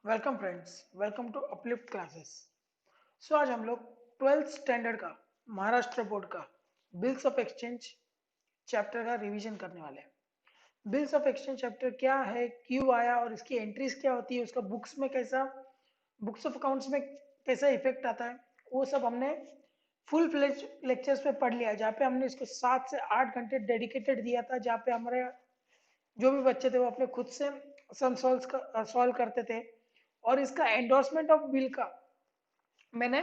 Welcome friends, welcome to uplift classes. So आज हम लोग 12th स्टैंडर्ड का महाराष्ट्र बोर्ड का बिल्स ऑफ एक्सचेंज चैप्टर का रिवीजन करने वाले हैं। बिल्स ऑफ एक्सचेंज चैप्टर क्या है, क्यों आया और इसकी एंट्रीज क्या होती है, उसका बुक्स ऑफ अकाउंट्स में कैसा इफेक्ट आता है, वो सब हमने फुल फ्लेज लेक्चर्स पे पढ़ लिया, जहाँ पे हमने इसको 7 से 8 घंटे डेडिकेटेड दिया था, जहाँ पे हमारे जो भी बच्चे थे वो अपने खुद से सम सॉल्व करते थे। और इसका एंडोर्समेंट ऑफ बिल का मैंने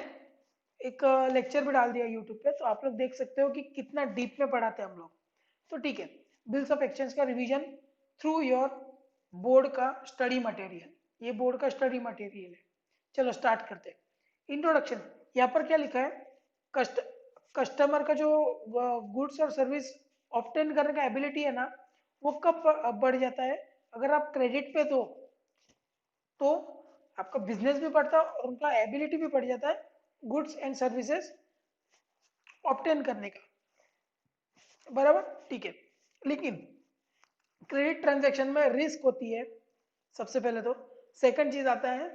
एक लेक्चर भी डाल दिया यूट्यूब पे, तो आप लोग देख सकते हो कि कितना डीप में पढ़ाते हैं हम लोग। तो ठीक है, बिल्स ऑफ एक्सचेंज का रिवीजन थ्रू योर बोर्ड का स्टडी मटेरियल, ये बोर्ड का स्टडी मटेरियल है। चलो स्टार्ट करते हैं। इंट्रोडक्शन, यहाँ पर क्या लिखा है, कस्ट कस्टमर का जो गुड्स और सर्विस ऑब्टेन करने का एबिलिटी है ना, वो कब बढ़ जाता है, अगर आप क्रेडिट पे दो तो आपका बिजनेस भी बढ़ता है और उनका एबिलिटी भी बढ़ जाता है गुड्स एंड सर्विसेज ऑब्टेन करने का। बराबर, ठीक है। लेकिन क्रेडिट ट्रांजैक्शन में रिस्क होती है सबसे पहले तो। सेकंड चीज आता है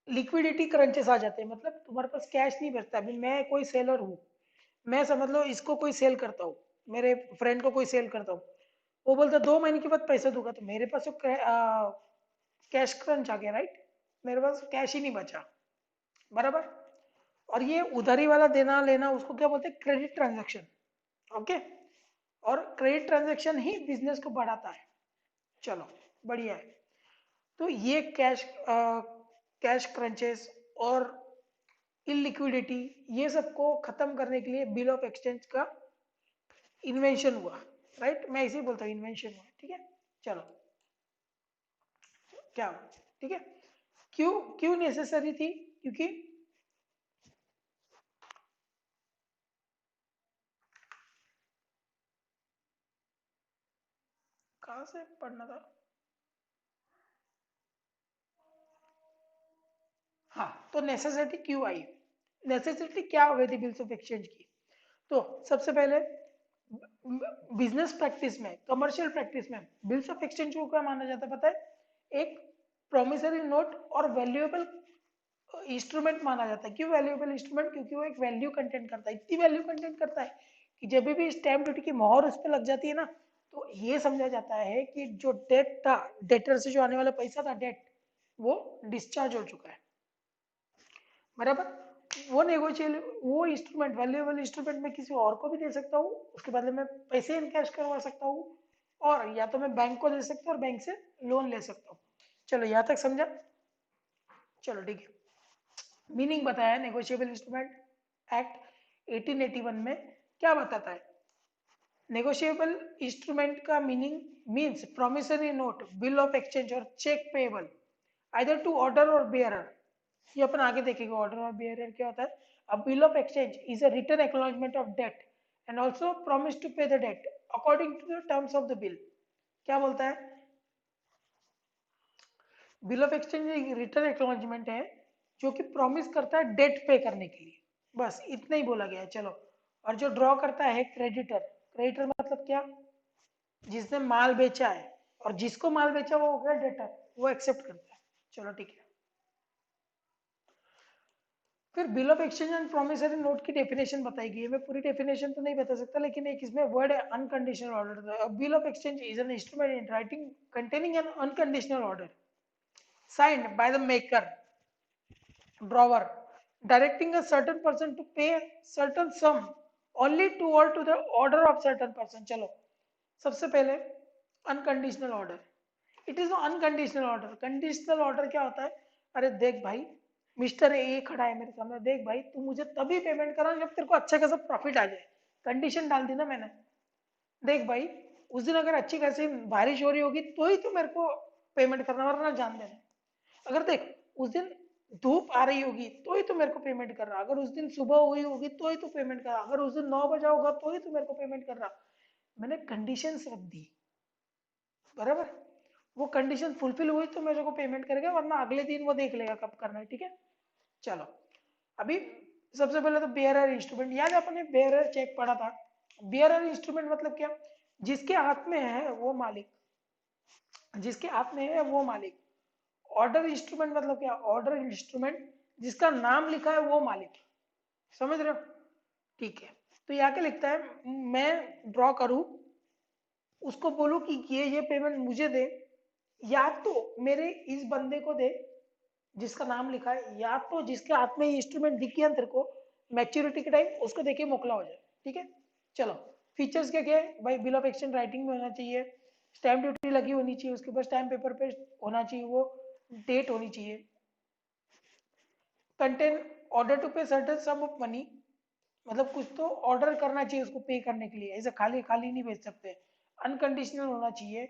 लिक्विडिटी क्रंचेस आ जाते हैं, मतलब तुम्हारे पास कैश नहीं बचता। अभी मैं कोई सेलर हूँ, मैं समझ लो इसको कोई सेल करता हूँ, मेरे फ्रेंड को कोई सेल करता हूँ, वो बोलता है 2 महीने के बाद पैसा दूंगा, तो मेरे पास तो कैश क्रंच आ गया, राइट। मेरे पास कैश ही नहीं बचा, बराबर। और ये उधारी वाला देना लेना, उसको क्या बोलते हैं, क्रेडिट ट्रांजैक्शन। ओके, और क्रेडिट ट्रांजैक्शन ही बिजनेस को बढ़ाता है। चलो, बढ़िया है। तो ये कैश क्रंचेस और इलिक्विडिटी, ये सबको खत्म करने के लिए बिल ऑफ एक्सचेंज का इन्वेंशन हुआ, राइट। मैं इसे बोलता हूँ इन्वेंशन हुआ, ठीक है। चलो, क्या हुआ, ठीक है। क्यों क्यों नेसेसरी थी, क्योंकि कहाँ से पढ़ना था। हाँ, तो नेसेसिटी क्यों आई, नेसेसिटी क्या हो गई थी बिल्स ऑफ एक्सचेंज की। तो सबसे पहले बिजनेस प्रैक्टिस में, कमर्शियल प्रैक्टिस में बिल्स ऑफ एक्सचेंज को क्या माना जाता है पता है, एक प्रोमिसरी नोट और वैल्यूएबल इंस्ट्रूमेंट माना जाता है। क्यों वैल्यूएबल इंस्ट्रूमेंट, क्योंकि वो एक वैल्यू कंटेंट करता है, इतनी वैल्यू कंटेंट करता है कि जब भी स्टैम्प ड्यूटी की मोहर उस पर लग जाती है ना, तो ये समझा जाता है कि जो डेट था, डेटर से जो आने वाला पैसा था, डेट, वो डिस्चार्ज हो चुका है, बराबर। वो नेगोशियल, वो इंस्ट्रूमेंट, वैल्यूएबल इंस्ट्रूमेंट मैं किसी और को भी दे सकता हूँ, उसके बदले में पैसे इनकैश करवा सकता हूँ, और या तो मैं बैंक को दे सकता हूँ और बैंक से लोन ले सकता हूँ। चलो यहाँ तक समझा। चलो ठीक है, मीनिंग बताया नेगोशिएबल इंस्ट्रूमेंट एक्ट 1881 में क्या बताता है। नेगोशिएबल इंस्ट्रूमेंट का meaning means promissory note, bill of exchange और cheque payable either to order और बेयरर। ये अपन आगे देखेंगे ऑर्डर और बेयरर क्या होता है। A bill of exchange is a written acknowledgement of debt and also promise to pay the debt according to the terms of the bill. क्या बोलता है, बिल ऑफ एक्सचेंज एक रिटन एक्नॉलेजमेंट है जो कि प्रॉमिस करता है डेट पे करने के लिए, बस इतना ही बोला गया है। चलो, और जो ड्रॉ करता है क्रेडिटर, क्रेडिटर मतलब क्या, जिसने माल बेचा है, और जिसको माल बेचा वो हो गया डेटर, वो एक्सेप्ट करता है। चलो ठीक है। फिर bill of exchange and promissory note की डेफिनेशन बताई गई है। मैं पूरी डेफिनेशन तो नहीं बता सकता, लेकिन एक इसमें वर्ड है unconditional order. Bill of exchange is an instrument in writing containing an unconditional order signed by the maker, drawer, directing a certain person to pay certain sum only to or to the order of certain person। चलो, सबसे पहले unconditional order, it is unconditional order. Conditional order क्या होता है, अरे देख भाई, mister A खड़ा है मेरे सामने, देख भाई तू मुझे तभी पेमेंट करा जब तेरे को अच्छा खासा प्रॉफिट आ जाए। कंडीशन डाल दी ना मैंने, देख भाई उस दिन अगर अच्छी खासी बारिश हो रही होगी तो ही तू मेरे को पेमेंट करना, वरना जान देना। अगर देख उस दिन धूप आ रही होगी तो ही तो मेरे को पेमेंट कर रहा, अगर उस दिन सुबह हुई होगी तो ही तो पेमेंट कर रहा, अगर उस दिन 9 बजा होगा तो ही तो मेरे को पेमेंट कर रहा। मैंने कंडीशंस रख दी, बराबर। वो कंडीशन फुलफिल हुई तो मेरे को पेमेंट करेगा, वरना अगले दिन वो देख लेगा कब करना है, ठीक है। चलो, अभी सबसे पहले तो बेयरर इंस्ट्रूमेंट, याद है अपने बेयरर चेक पढ़ा था। बेयरर इंस्ट्रूमेंट मतलब क्या, जिसके हाथ में है वो मालिक, जिसके हाथ में है वो मालिक, ऑर्डर इंस्ट्रूमेंट मतलब क्या? ऑर्डर इंस्ट्रूमेंट जिसका नाम लिखा है वो मालिक, समझ रहे हो? ठीक है, तो यहाँ क्या लिखता है, मैं ड्रॉ करूं, उसको बोलूं कि ये पेमेंट मुझे दे, या तो मेरे इस बंदे को दे जिसका नाम लिखा है, या तो जिसके हाथ में ये इंस्ट्रूमेंट दिख गया तेरे को मैच्योरिटी के टाइम उसको देके मोकला हो जाए। ठीक है, चलो फीचर्स क्या क्या है भाई? बिल ऑफ एक्सचेंज राइटिंग में होना चाहिए, स्टैम्प ड्यूटी लगी होनी चाहिए, उसके ऊपर स्टैम्प पेपर पे होना चाहिए, वो डेट होनी चाहिए। कंटेन ऑर्डर टू पे सर्टेन सम ऑफ मनी, मतलब कुछ तो ऑर्डर करना चाहिए उसको पे करने के लिए, ऐसे खाली खाली नहीं भेज सकते। अनकंडीशनल होना चाहिए,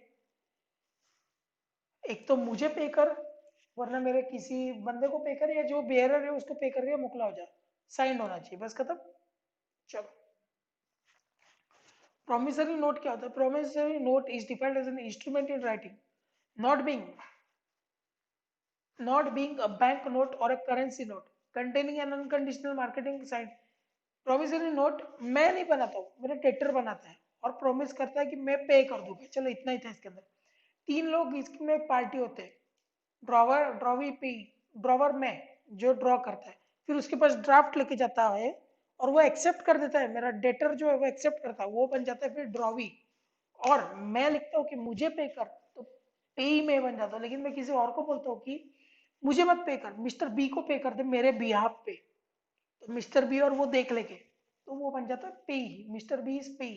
एक तो मुझे पे कर, वरना मेरे किसी बंदे को पे कर, या जो बेयरर है उसको पे करके मोकला हो जाए, साइंड होना चाहिए, बस खत्म। चलो, promissory note क्या होता है? promissory note is defined as an instrument in writing, not being not being a bank note or a currency note containing an unconditional marketing sign। promissory note मैं नहीं बनाता हूँ, मेरा डेटर बनाता है और प्रॉमिस करता है कि मैं पे कर दूंगा। चलो इतना ही था इसके अंदर। तीन लोग इसमें पार्टी होते हैं, ड्रॉवर, ड्रॉवी, पे। ड्रॉवर में जो ड्रॉ करता है, फिर उसके पास ड्राफ्ट लेके जाता है और वो एक्सेप्ट कर देता है, मेरा डेटर जो है वो एक्सेप्ट करता है, वो बन जाता है फिर ड्रॉवी। और मैं लिखता हूँ कि मुझे पे कर, तो पे ही मैं बन जाता हूँ। लेकिन मैं किसी और को बोलता हूँ कि मुझे मत पे कर, मिस्टर बी को पे कर दे मेरे बिहाफ पे, तो मिस्टर बी और वो देख लेके, तो वो बन जाता है पे ही, mister B is payee.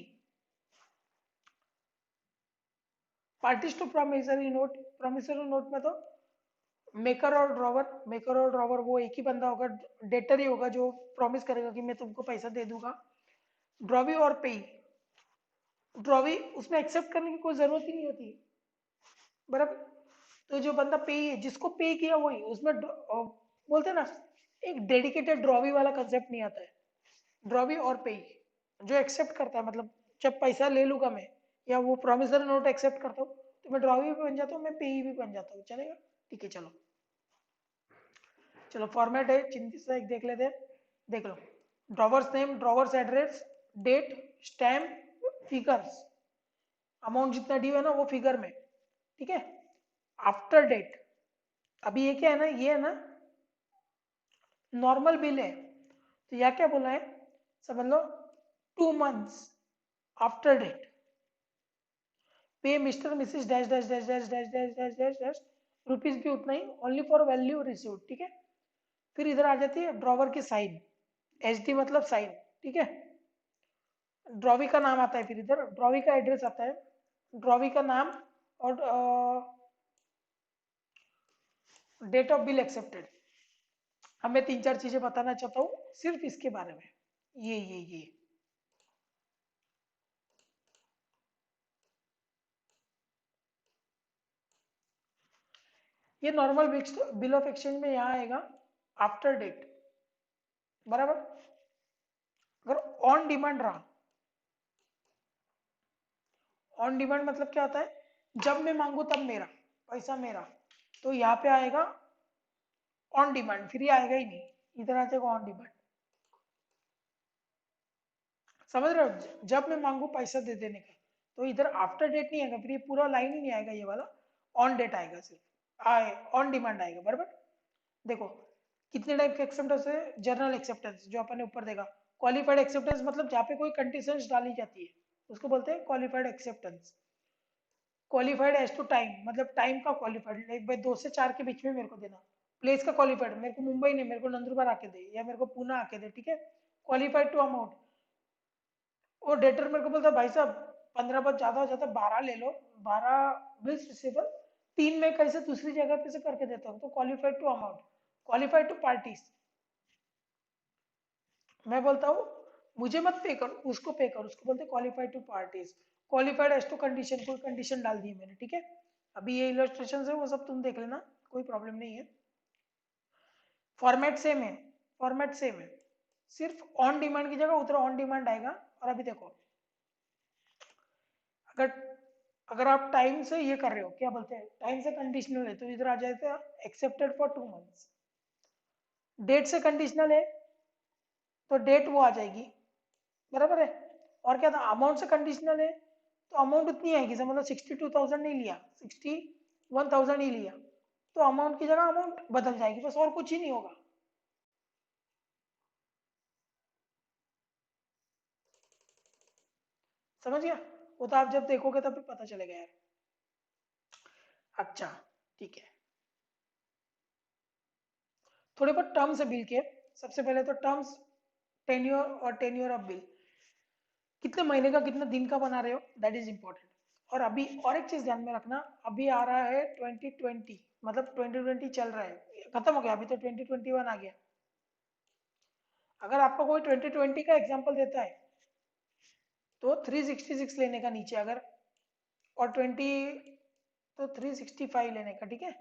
Parties to promissory note, promissory note में तो मेकर और ड्रॉवर वो एक ही बंदा होगा, डेटर ही होगा जो प्रॉमिस करेगा कि मैं तुमको पैसा दे दूंगा। ड्रॉवी और पे, ड्रॉवी उसमें एक्सेप्ट करने की कोई जरूरत ही नहीं होती, बराबर। तो जो बंदा पे है, जिसको पे किया वही उसमें बोलते हैं ना, एक डेडिकेटेड ड्रॉवी वाला कंसेप्ट नहीं आता है। ड्रॉवी और पे, जो एक्सेप्ट करता है, मतलब जब पैसा ले लूंगा मैं या वो प्रॉमिसरी नोट एक्सेप्ट करता हूँ, तो मैं ड्रॉवी भी बन जाता हूँ, मैं पे भी बन जाता हूँ, चलेगा? ठीक है, चलो चलो फॉर्मेट है, चिंतित से एक देख लेते हैं। देख लो, drawer's name, drawer's address, date, stamp, figures, amount जितना ड्यू है ना वो फिगर में, ठीक है। आफ्टर डेट, अभी ये क्या है ना, ये है ना नॉर्मल बिल है, तो यह क्या बोला है, समझ लो 2 months आफ्टर डेट, पे mister Mrs dash dash dash dash dash dash dash dash dash, rupees भी उतना ही, ओनली फॉर वैल्यू रिसीव्ड, ठीक है। फिर इधर आ जाती है ड्रॉवर की साइन, एच डी मतलब साइन, ठीक है। ड्रॉवी का नाम आता है, फिर इधर ड्रॉवी का एड्रेस आता है, ड्रॉवी का नाम, और डेट ऑफ बिल एक्सेप्टेड। अब मैं तीन चार चीजें बताना चाहता हूँ सिर्फ इसके बारे में, ये ये नॉर्मल बिल ऑफ एक्सचेंज में यहाँ आएगा आफ्टर डेट, बराबर। अगर ऑन डिमांड रहा, ऑन डिमांड मतलब क्या होता है, जब मैं मांगू तब मेरा पैसा मेरा, तो यहाँ पे आएगा ऑन डिमांड, फिर ये आएगा ही नहीं, इधर आ जाएगा ऑन डिमांड, समझ रहे हो? जब मैं मांगू पैसा दे देने का, तो इधर आफ्टर डेट नहीं आएगा, फिर ये पूरा लाइन ही नहीं आएगा ये वाला, ऑन डेट आएगा, सिर्फ आए ऑन डिमांड आएगा, बराबर। देखो कितने टाइप के एक्सेप्टेंस है, जर्नल एक्सेप्टेंस जो अपन ने ऊपर देखा, क्वालिफाइड एक्सेप्टेंस मतलब जहाँ पे कोई कंडीशंस डाली जाती है उसको बोलते हैं qualified acceptance. Qualified as to time मतलब टाइम का क्वालिफाइड, लाइक भाई 2 से 4 के बीच में मेरे को देना। प्लेस का क्वालिफाइड, मेरे को मुंबई नहीं, मेरे को नंदुरबार आके दे या मेरे को पूना आके दे, ठीक है। क्वालिफाइड टू अमाउंट, वो डेटर मेरे को बोलता है भाई साहब 15 बहुत ज्यादा हो जाता है, 12 ले लो, 12 बिल्स रिसीवेबल, 3 में कैसे दूसरी जगह पे से करके देता हूँ, तो qualified to amount. Qualified to parties, मैं बोलता हूँ मुझे मत पे कर, उसको पे कर, उसको बोलते qualified to parties. Qualified as to condition, कोई कंडीशन डाल दी है मैंने, ठीक है। अभी ये इलस्ट्रेशन है वो सब तुम देख लेना, कोई प्रॉब्लम नहीं है। फॉर्मेट सेम है, फॉर्मेट सेम है, सिर्फ ऑन डिमांड की जगह उधर ऑन डिमांड आएगा। और अभी देखो, अगर अगर आप टाइम से ये कर रहे हो, क्या बोलते हैं, टाइम से कंडीशनल है, तो इधर आ जाता है एक्सेप्टेड फॉर 2 months। डेट से कंडीशनल है तो डेट वो आ जाएगी, बराबर है। और क्या था, अमाउंट से कंडीशनल है तो अमाउंट उतनी आएगी, समझ लो 62,000 नहीं लिया, 61,000 ही लिया, तो अमाउंट की जगह अमाउंट बदल जाएगी, बस और कुछ ही नहीं होगा। समझ गया? वो तो आप जब देखोगे तब भी पता चलेगा यार। अच्छा, ठीक है। थोड़े बहुत टर्म्स है बिल के। सबसे पहले तो टर्म्स, टेन्योर और टेन्योर ऑफ बिल, कितने महीने का कितने दिन का बना रहे हो, दैट इज इंपॉर्टेंट। और अभी और एक चीज ध्यान में रखना, अभी आ रहा है 2020, मतलब 2020 चल रहा है, खत्म हो गया, अभी तो 2021 आ गया। अगर आपको कोई 2020 का एग्जांपल देता है तो 366 लेने का नीचे अगर, और 20 तो 365 लेने का, ठीक है।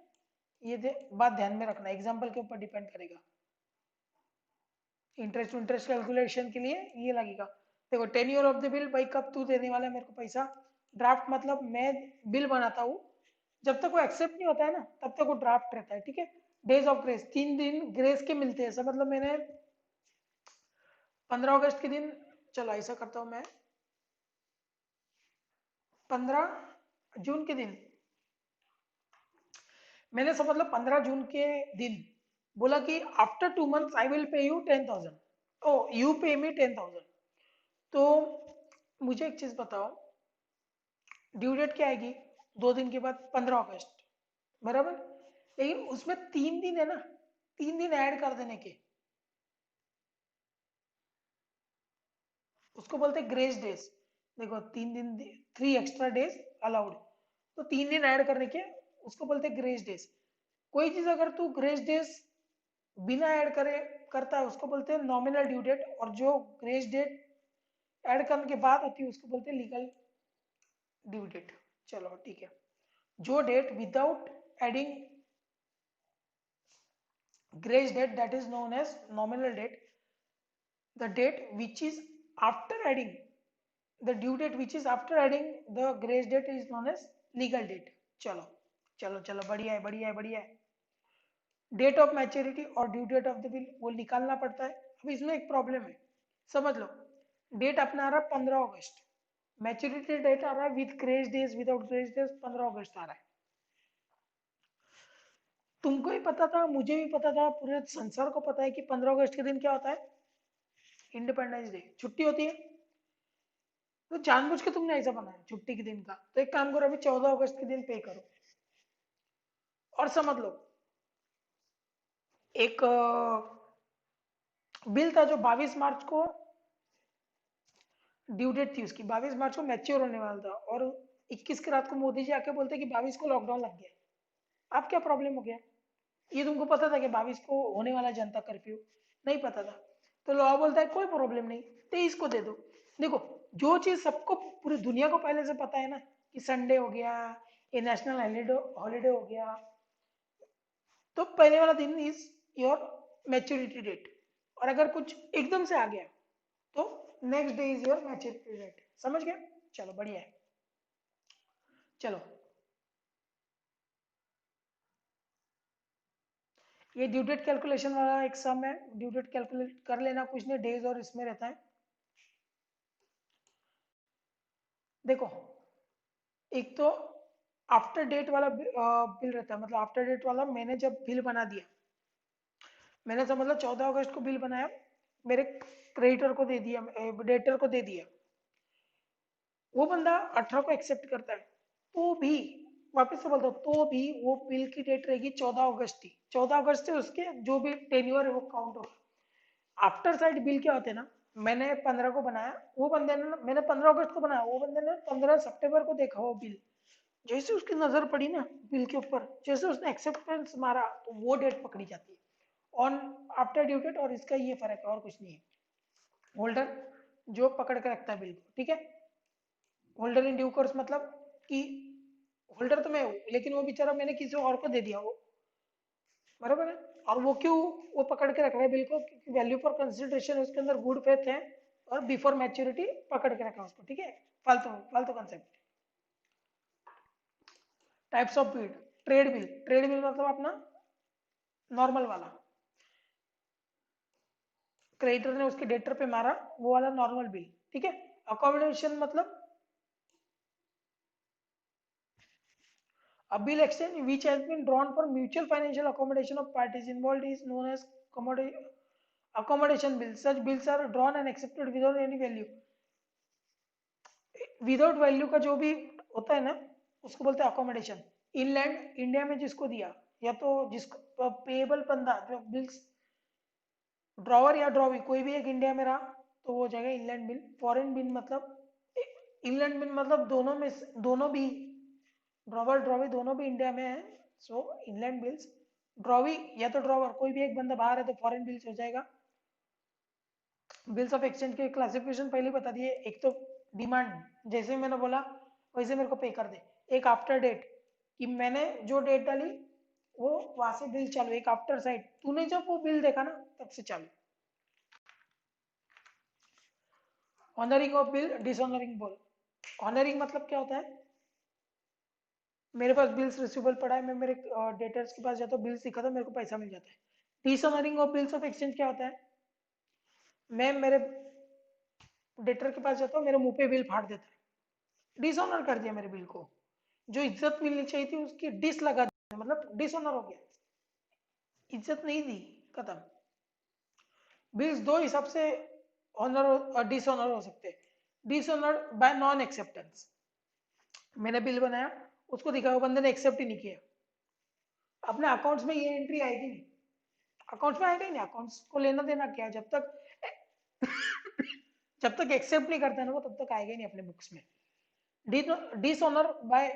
ये बात ध्यान में रखना, एग्जाम्पल के ऊपर डिपेंड करेगा। इंटरेस्ट इंटरेस्ट कैलकुलेशन के लिए ये लगेगा। देखो, टेन्योर ऑफ द बिल, भाई कब तू देने वाला है मेरे को पैसा। ड्राफ्ट मतलब मैं बिल बनाता हूँ, जब तक वो एक्सेप्ट नहीं होता है ना तब तक वो ड्राफ्ट रहता है, ठीक है। डेज ऑफ ग्रेस, 3 दिन ग्रेस के मिलते हैं, ऐसा मतलब मैंने 15 अगस्त के दिन, चलो ऐसा करता हूँ मैं, 15 जून के दिन, मैंने सब मतलब 15 जून के दिन बोला कि after 2 months I will pay you 10,000, oh you pay me 10,000। तो मुझे एक चीज बताओ, ड्यू डेट क्या आएगी 2 दिन के बाद, 15 अगस्त, बराबर। लेकिन उसमें 3 दिन है ना, 3 दिन ऐड कर देने के, उसको बोलते हैं ग्रेस डेज। देखो 3 दिन, 3 एक्स्ट्रा डेज अलाउड, तो 3 दिन ऐड करने के उसको बोलते हैं ग्रेस डेज। कोई चीज अगर तू ग्रेस डेज बिना ऐड करे करता है उसको बोलते हैं नॉमिनल ड्यू डेट, और जो ग्रेस डेट ऐड करने के बाद होती है उसको बोलते हैं लीगल ड्यू डेट। चलो ठीक है। जो date without adding grace date, that is known as nominal date. The date which is after adding, the due date which is after adding the grace date is known as legal date. चलो चलो चलो, बढ़िया है बढ़िया है बढ़िया है। Date of maturity और due date of the bill वो निकालना पड़ता है। अब इसमें एक प्रॉब्लम है, समझ लो। डेट अपना आ रहा है 15 अगस्त, मैच्योरिटी डेट आ रहा है with grace days without grace days 15 अगस्त आ रहा है। तुमको ही पता था, मुझे भी पता था, पूरे संसार को पता है कि 15 अगस्त के दिन क्या होता है, इंडिपेंडेंस डे, छुट्टी होती है। तो जानबूझ के तुमने ऐसा बनाया छुट्टी के दिन का, तो एक काम करो, अभी 14 अगस्त के दिन पे करो। और समझ लो, एक बिल था जो 22 मार्च को ड्यू डेट थी उसकी, 22 मार्च को मैच्योर होने वाला था, और 21 की रात को मोदी जी आके बोलते कि 22 को लॉकडाउन लग गया। अब क्या प्रॉब्लम हो गया? ये तुमको पता था कि 22 को होने वाला जनता कर्फ्यू? नहीं पता था। तो लॉ बोलता है कोई प्रॉब्लम नहीं, 23 को दे दो। देखो, जो चीज सबको पूरी दुनिया को पहले से पता है ना, कि संडे हो गया, ये नेशनल हॉलीडे हॉलीडे हो गया, तो पहले वाला दिन इज योर मैच्योरिटी डेट। और अगर कुछ एकदम से आ गया तो next day is your maturity date. समझ गया? चलो बढ़िया है। चलो, ये ड्यू डेट कैलकुलेशन वाला एक सम है, ड्यू डेट कैलकुलेट कर लेना, कुछ नहीं, डेज और इसमें रहता है। देखो, एक तो आफ्टर डेट वाला बिल रहता है, मतलब आफ्टर डेट वाला, मैंने जब बिल बना दिया, मैंने समझ लो 14 अगस्त को बिल बनाया, मेरे क्रेडिटर को दे दिया, डेटर को दे दिया, वो बंदा 18 को एक्सेप्ट करता है, तो भी, वापस से बोलता हूँ, तो भी वो बिल की डेट रहेगी 14 अगस्त की। 14 अगस्त से उसके जो भी टेन्योर है वो काउंट होगा। आफ्टर साइड बिल क्या होते हैं ना, मैंने 15 को बनाया, वो बंदे ने, मैंने 15 अगस्त को बनाया, वो बंदे ने 15 सितंबर को देखा वो बिल। जैसे उसकी नजर पड़ी ना बिल के ऊपर, जैसे उसने एक्सेप्टेंस मारा, तो वो डेट पकड़ी जाती है ऑन आफ्टर ड्यू डेट। और इसका ये फर्क है, और कुछ नहीं है। होल्डर जो पकड़ के रखता है बिल को, ठीक है। होल्डर इन ड्यू कोर्स मतलब कि होल्डर तो मैं हूँ, लेकिन वो बेचारा मैंने किसी और को दे दिया वो, बराबर है। और वो क्यों वो पकड़ के रख रहा है बिल को? क्योंकि वैल्यू फॉर कंसिडरेशन उसके अंदर गुड फेथ है, और बिफोर मैच्योरिटी पकड़ के रखा उसको, ठीक है। फालतू फालतू concept. Types of bill, trade bill, trade bill मतलब अपना नॉर्मल वाला, क्रेडिटर ने उसके डेटर पे मारा, वो वाला नॉर्मल बिल, ठीक है। अकोमोडेशन मतलब A bill exchange which has been drawn for mutual financial accommodation of parties involved is known as accommodation bills. Such bills are drawn and accepted without any value. Without value का जो भी होता है ना उसको बोलते हैं अकोमोडेशन. इनलैंड इंडिया में जिसको दिया या तो जिसको पेएबल बंदा जो बिल्स ड्रॉवर या ड्रॉवी कोई भी एक इंडिया में रहा तो वो हो जाएगा इनलैंड बिल. फॉरेन बिल मतलब इनलैंड बिल मतलब दोनों में दोनों भी ड्रॉवर ड्रॉवी दोनों भी इंडिया में है. सो इनलैंड बिल्स ड्रॉवी या तो ड्रॉवर कोई भी एक बंदा बाहर है तो फॉरेन बिल्स हो जाएगा. बिल्स ऑफ एक्सचेंज के क्लासिफिकेशन पहले बता दिए. एक तो डिमांड जैसे मैंने बोला वैसे मेरे को पे कर दे. एक आफ्टर डेट कि मैंने जो डेट डाली वो वहां से बिल चालू. एक आफ्टर साइड तूने जब वो बिल देखा ना तब से चालू. ऑनरिंग ऑफ बिल डिसऑनरिंग बोल. ऑनरिंग मतलब क्या होता है मेरे पास बिल्स रिसीवेबल पड़ा है मैं मेरे डेटर्स के पास जाता हूँ बिल्स दिखा तो मेरे को पैसा मिल जाता है. डिसऑनरिंग ऑफ बिल्स ऑफ एक्सचेंज क्या होता है मैं मेरे डेटर के पास जाता हूँ मेरे मुंह पे बिल फाड़ देता है. डिसऑनर कर दिया मेरे बिल को. जो इज्जत मिलनी चाहिए थी उसकी डिस लगा दिया मतलब डिसऑनर हो गया. इज्जत नहीं दी खत्म. बिल्स दो हिसाब से ऑनर और डिसऑनर हो सकते हैं. Dishonour bye non acceptance. मैंने बिल बनाया उसको दिखा वो बंदे ने एक्सेप्ट ही नहीं किया. अपने अकाउंट्स में ये एंट्री आएगी नहीं. अकाउंट्स में आएगा ही नहीं. अकाउंट्स को लेना देना क्या जब तक जब तक एक्सेप्ट नहीं करता ना वो तब तक आएगा ही नहीं अपने बुक्स में. Dishonour bye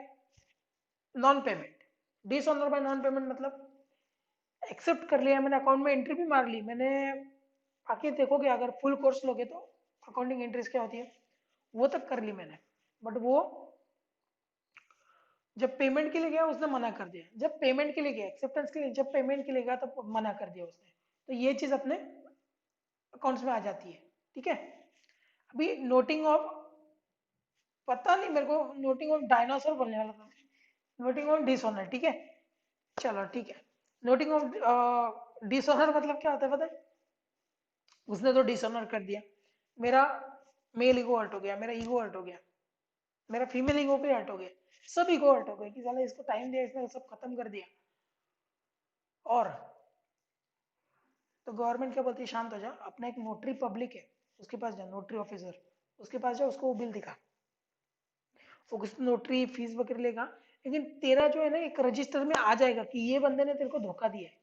non payment. Dishonour bye non payment मतलब एक्सेप्ट कर लिया मैंने अकाउंट में एंट्री भी मार ली मैंने. आके देखोगे अगर फुल कोर्स लोगे तो अकाउंटिंग एंट्रीज क्या होती है वो तक कर ली मैंने. बट वो जब पेमेंट के लिए गया उसने मना कर दिया. जब पेमेंट के लिए गया एक्सेप्टेंस के लिए जब पेमेंट के लिए गया तब मना कर दिया उसने. तो ये चीज अपने अकाउंट्स में आ जाती है. ठीक है. अभी नोटिंग ऑफ पता नहीं मेरे को नोटिंग ऑफ डायनासोर बोलने वाला था. Noting of dishonour. ठीक है चलो ठीक है. नोटिंग ऑफ डिसऑनर मतलब क्या होता है पता है उसने तो डिसऑनर कर दिया. मेरा मेल ईगो हर्ट हो गया मेरा ईगो हर्ट हो गया मेरा फीमेल ईगो भी हर्ट हो गया. सब ईगो हर्ट हो गए कि साला इसको टाइम दिया इसने सब खत्म कर दिया. और तो गवर्नमेंट क्या बोलती है शांत हो जा. अपना एक नोटरी पब्लिक है उसके पास जा नोटरी ऑफिसर उसके पास जा उसको वो बिल दिखा. वो कुछ नोटरी फीस वगैरह लेगा लेकिन तेरा जो है ना एक रजिस्टर में आ जाएगा कि ये बंदे ने तेरे को धोखा दिया है.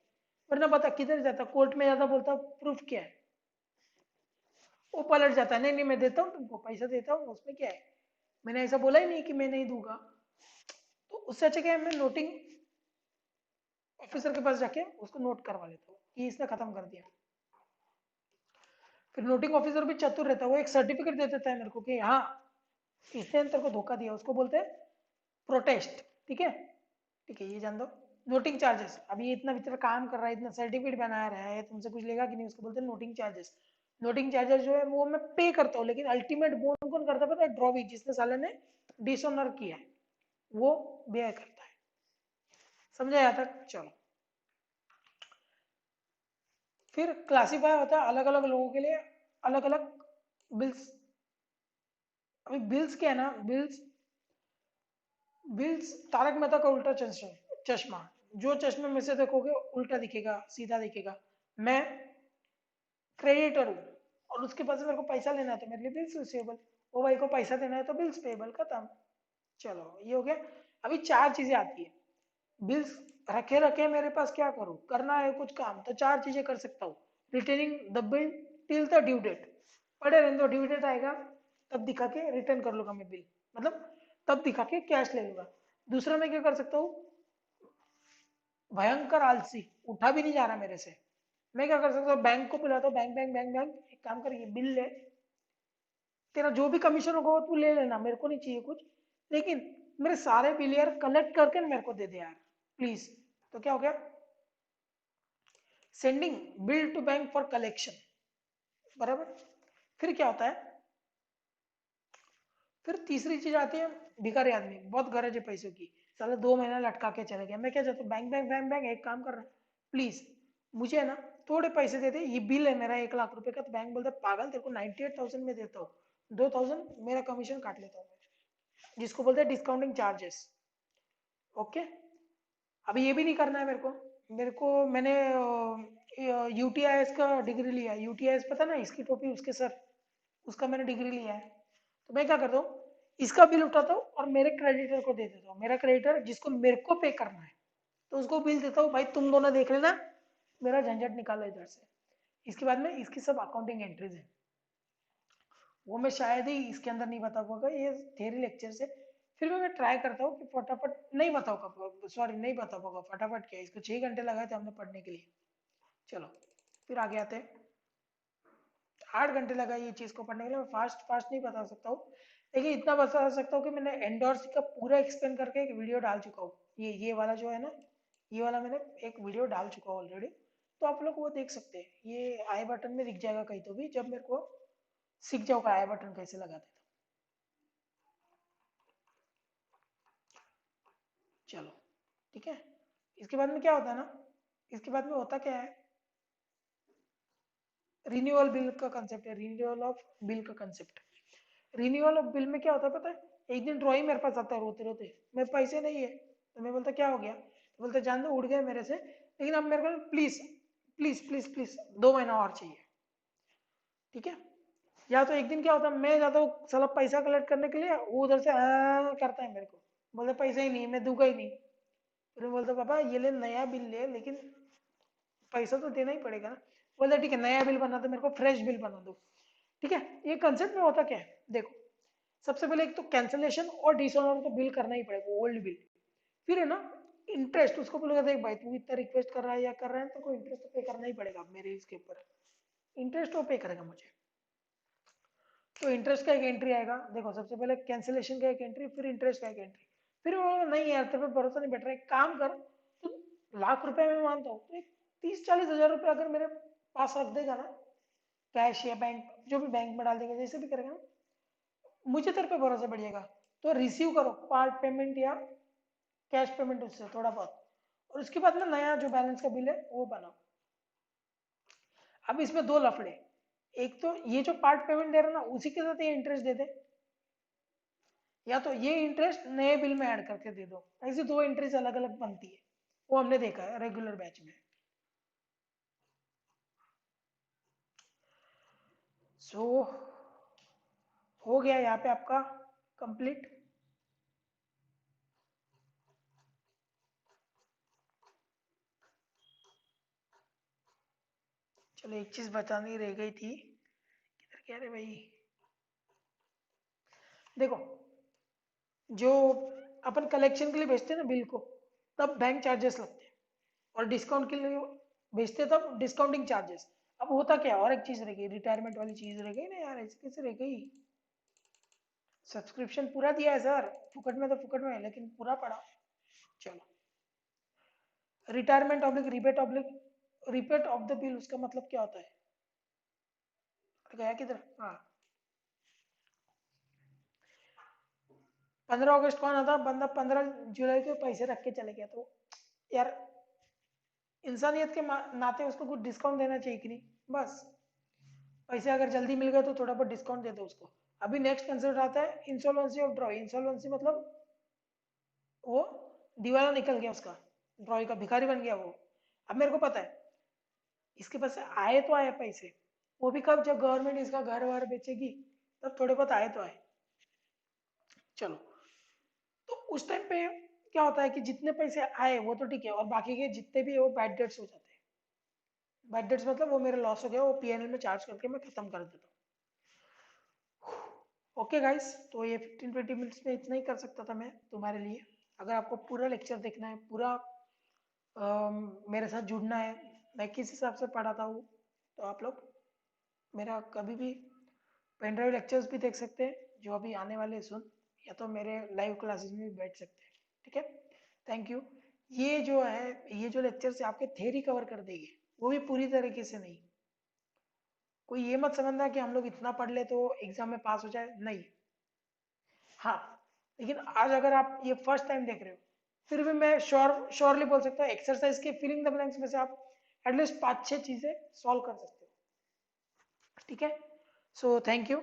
वरना बता किधर जाता कोर्ट में जाता बोलता प्रूफ क्या है. वो पलट जाता है नहीं नहीं मैं देता हूँ तुमको पैसा देता हूँ उसमें क्या है. मैंने ऐसा बोला ही नहीं कि मैं नहीं दूंगा. तो उससे अच्छा क्या है मैं नोटिंग ऑफिसर के पास जाके उसको नोट करवा लेता हूँ कि इसने खत्म कर दिया. फिर नोटिंग ऑफिसर भी चतुर रहता है वो एक सर्टिफिकेट दे देता है मेरे को कि हाँ इसने तेरे को धोखा दिया. उसको बोलते हैं प्रोटेस्ट. ठीक है ठीक है ये जान दो. Noting charges. अभी ये इतना भीतर काम कर रहा है इतना सर्टिफिकेट बना रहा है तुमसे कुछ लेगा कि नहीं उसको बोलते हैं नोटिंग चार्जेस. नोटिंग चार्जेस जो है वो मैं पे करता हूँ लेकिन अल्टीमेट बोन कौन करता है पता है ड्रॉवी जिसने साले ने डिसऑनर किया है वो बेयर करता है. समझा यहाँ तक. चलो फिर क्लासीफाई होता है अलग अलग लोगों के लिए अलग अलग बिल्स. अभी बिल्स क्या है ना बिल्स बिल्स तारक मेहता का उल्टा चश्मा. जो चश्मे में से देखोगे उल्टा दिखेगा सीधा दिखेगा. मैं क्रेडिटर हूँ और उसके पास से मेरे को पैसा लेना है तो मेरे लिए बिल्स रिसीवेबल. वो भाई को पैसा देना है तो बिल्स पेएबल खत्म. चलो ये हो गया. अभी चार चीजें आती है. बिल्स रखे रखे मेरे पास क्या करूँ करना है कुछ काम तो चार चीजें कर सकता हूँ. Returning the bill till the due date. पड़े रहने दो ड्यू डेट आएगा तब दिखा के रिटर्न कर लूंगा मैं बिल. मतलब तब दिखा के कैश ले लूंगा. दूसरा मैं क्या कर सकता हूँ भयंकर आलसी उठा भी नहीं जा रहा मेरे से. मैं क्या कर सकता हूँ बैंक को बुलाता हूँ बैंक बैंक बैंक बैंक एक काम कर ये बिल ले. तेरा जो भी कमीशन होगा वो तू ले लेना मेरे को नहीं चाहिए कुछ. लेकिन मेरे सारे बिल यार कलेक्ट करके मेरे को दे दे यार प्लीज. तो क्या हो गया sending bill to bank for collection. बराबर. फिर क्या होता है फिर तीसरी चीज आती है भिखारी आदमी बहुत गरज है पैसों की. साला 2 महीना लटका के चले गया. मैं क्या चाहता हूँ बैंक बैंक बैंक बैंक एक काम कर रहा है प्लीज मुझे है ना थोड़े पैसे दे दे. ये बिल है मेरा 1 लाख रुपए का. तो बैंक बोलता है पागल तेरे को 98,000 में देता हूँ 2,000 मेरा कमीशन काट लेता हूँ जिसको बोलते हैं डिस्काउंटिंग चार्जेस. ओके, अभी ये भी नहीं करना है मेरे को मैंने यूटीआईएस का डिग्री लिया है, यूटीआईएस पता ना, इसकी टोपी उसके सर, उसका मैंने डिग्री लिया है। तो मैं क्या करता हूँ, इसका बिल उठाता हूँ और मेरे क्रेडिटर को दे देता हूँ, मेरा क्रेडिटर जिसको मेरे को पे करना है, तो उसको बिल देता हूँ, भाई तुम दोनों देख लेना, मेरा झंझट निकालो इधर से। इसके बाद में इसकी सब अकाउंटिंग एंट्रीज है, वो मैं शायद ही इसके अंदर नहीं बता पाऊंगा, ये थियरी लेक्चर से। फिर भी मैं ट्राई करता हूँ कि फटाफट नहीं बताऊंगा, सॉरी नहीं बता पाऊंगा फटाफट क्या, इसको 6 घंटे लगाए थे हमने पढ़ने के लिए। चलो फिर आगे आते हैं, 8 घंटे लगा ये चीज़ को पढ़ने के लिए, मैं फास्ट फास्ट नहीं बता सकता हूँ, लेकिन इतना बता सकता हूँ कि मैंने एंडोर्स का पूरा एक्सप्लेन करके एक वीडियो डाल चुका हूँ, ये वाला जो है ना, ये वाला मैंने एक वीडियो डाल चुका हूँ ऑलरेडी, तो आप लोग वो देख सकते हैं, ये आई बटन में दिख जाएगा कहीं तो भी, जब मेरे को सीख जाओगे आई बटन कैसे लगाते थे। चलो ठीक है, इसके बाद में क्या होता है ना, इसके बाद में होता क्या है, रिन्यूअल बिल का कंसेप्ट है, रिन्यूअल ऑफ बिल का कंसेप्ट। रिन्यूअल ऑफ बिल में क्या होता है पता है, एक दिन ड्रॉइंग मेरे पास आता है रोते रोते, मेरे पैसे नहीं है, तो मैं बोलता क्या हो गया, तो बोलते जान दो उड़ गए मेरे से, लेकिन अब मेरे को प्लीज प्लीज प्लीज प्लीज 2 महीना और चाहिए, ठीक है। या तो एक दिन क्या होता है, मैं जाता हूँ साला पैसा कलेक्ट करने के लिए, वो उधर से करता है मेरे को, बोलते पैसा ही नहीं, मैं दूंगा ही नहीं। फिर मैं बोलता पापा ये ले नया बिल ले, लेकिन पैसा तो देना ही पड़ेगा ना। बोलते ठीक है नया बिल बना दो, मेरे को फ्रेश बिल बना दो, ठीक है। ये कंसेप्ट में होता क्या है देखो, सबसे पहले एक तो कैंसिलेशन और डिसऑनर तो बिल करना ही पड़ेगा, ओल्ड बिल। फिर है ना इंटरेस्ट, उसको बोलेगा देख भाई तू इतना रिक्वेस्ट कर रहा है या कर रहा है, तो कोई इंटरेस्ट तो पे करना ही पड़ेगा मेरे इसके ऊपर, इंटरेस्ट वो पे करेगा मुझे। तो इंटरेस्ट का एक एंट्री आएगा, देखो सबसे पहले कैंसिलेशन का एक एंट्री, फिर इंटरेस्ट का एक एंट्री। फिर वो नहीं यार तेरे पे भरोसा नहीं बैठ रहा है, एक काम कर, तो लाख रुपए में मानता हूँ, तो एक 30-40 हज़ार रुपये अगर मेरे पास रख देगा ना, कैश या बैंक जो भी बैंक में डाल देगा, जैसे भी करेगा ना, मुझे तेरे पे भरोसा बढ़िएगा। तो रिसीव करो पार्ट पेमेंट या कैश पेमेंट उससे थोड़ा बहुत, और उसके बाद में नया जो बैलेंस का बिल है वो बनाओ। अब इसमें दो लफड़े, एक तो ये जो पार्ट पेमेंट दे रहा ना उसी के साथ ये इंटरेस्ट दे दे, या तो ये इंटरेस्ट नए बिल में ऐड करके दे दो, ऐसी दो इंटरेस्ट अलग अलग बनती है, वो हमने देखा है रेगुलर बैच में। सो हो गया यहाँ पे आपका कंप्लीट। चलो एक चीज बतानी रह गई थी, किधर क्या रे भाई, देखो जो अपन कलेक्शन के लिए भेजते हैं ना बिल को, तब बैंक चार्जेस लगते हैं, और डिस्काउंट के लिए भेजते हैं तब डिस्काउंटिंग चार्जेस। अब होता क्या है, और एक चीज रह गई, रिटायरमेंट वाली चीज रह गई ना यार, ऐसे कैसे रह गई, सब्सक्रिप्शन पूरा दिया है सर, फुकट में तो फुकट में है, लेकिन पूरा पड़ा। चलो, retirement oblique rebate of the bill, उसका मतलब क्या होता है, गया किधर, हाँ 15 अगस्त कौन आता, बंदा 15 जुलाई को पैसे रख के चले गया, तो यार इंसानियत के नाते उसको कुछ डिस्काउंट देना चाहिए कि नहीं, बस पैसे अगर जल्दी मिल गए तो थोड़ा बहुत डिस्काउंट दे दो उसको। अभी नेक्स्ट कंसेप्ट आता है इंसॉल्वेंसी ऑफ ड्रॉ, इंसॉल्वेंसी मतलब वो दिवाला निकल गया उसका, ड्रॉई का भिखारी बन गया वो। अब मेरे को पता है इसके पास आए तो आए पैसे, वो भी कब, जब गवर्नमेंट इसका घर वर बेचेगी, तब थोड़े बहुत आए तो आए। चलो, तो उस टाइम पे क्या होता है कि जितने पैसे आए वो तो ठीक है, और बाकी के जितने भी है वो बैड डेट्स हो जाते हैं। बैड डेट्स मतलब वो मेरा लॉस हो गया, वो पीएनएल में चार्ज करके मैं खत्म कर देता हूँ। ओके गाइस, तो ये 15-20 मिनट्स में इतना ही कर सकता था मैं तुम्हारे लिए। अगर आपको पूरा लेक्चर देखना है, पूरा मेरे साथ जुड़ना है, मैं किस हिसाब से पढ़ाता हूँ, तो आप लोग मेरा कभी भी पेन ड्राइव लेक्चर्स भी देख सकते हैं जो अभी आने वाले सुन, या तो मेरे लाइव क्लासेस में भी बैठ सकते हैं, ठीक है। Thank you. ये जो है, ये जो लेक्चर से आपके थ्योरी कवर कर देगी, वो भी पूरी तरीके से नहीं, कोई ये मत समझना कि हम लोग इतना पढ़ ले तो एग्जाम में पास हो जाए, नहीं। हाँ, लेकिन आज अगर आप ये फर्स्ट टाइम देख रहे हो, फिर भी मैं श्योरली बोल सकता हूँ एक्सरसाइज के फिलिंग द ब्लैंक्स में से आप एटलीस्ट 5-6 चीजें सॉल्व कर सकते हो, ठीक है। So thank you.